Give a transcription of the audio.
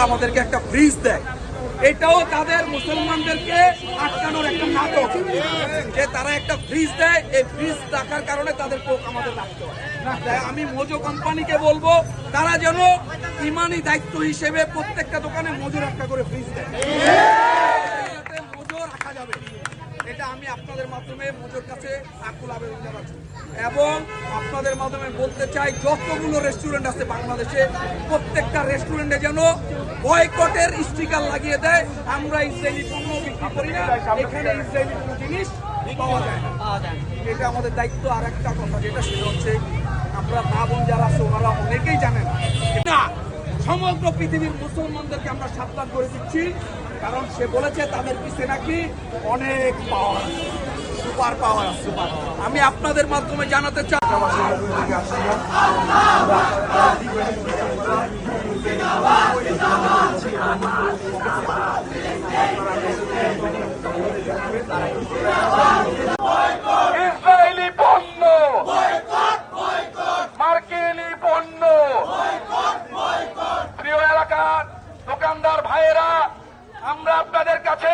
আমাদেরকে একটা ফ্রিজ দেয়, এটাও তাদের মুসলমানদেরকে আটকানোর একটা নাটক, যে তারা একটা ফ্রিজ দেয়, এই ফ্রিজ রাখার কারণে তাদের কোক আমাদের রাখতে হয়। তাই আমি মোজো কোম্পানিকে বলবো তারা যেন ইমানি দায়িত্ব হিসেবে প্রত্যেকটা দোকানে মোজো একটা করে ফ্রিজ দেয়, যাতে মোজো রাখা যাবে। এটা আমি আপনাদের মাধ্যমে মোজোর কাছে আকুল আবেদন জানাচ্ছি এবং আপনাদের মাধ্যমে বলতে চাই যতগুলো রেস্টুরেন্ট আছে বাংলাদেশে প্রত্যেকটা রেস্টুরেন্টে যেন বয়কটের স্টিকার লাগিয়ে দেয়। আমরা ইসরায়েলি পণ্য বিক্রি করি না, এখানে ইসরায়েলি কোনো জিনিস পাওয়া যায় না। এটা আমাদের দায়িত্ব। আর একটা কথা যেটা সেটা হচ্ছে আমরা মা বোন যারা আছে ওনারা অনেকেই জানেন না, সমগ্র পৃথিবীর মুসলমানদেরকে আমরা সাবধান করে দিচ্ছি, কারণ সে বলেছে তাদের পিছনে নাকি অনেক পাওয়ার, সুপার পাওয়ার আছে। আমি আপনাদের মাধ্যমে জানাতে চাই ইসরায়েলি পণ্য, মার্কিনী পণ্য, প্রিয় এলাকার দোকানদার ভাইয়েরা, আমরা আপনাদের কাছে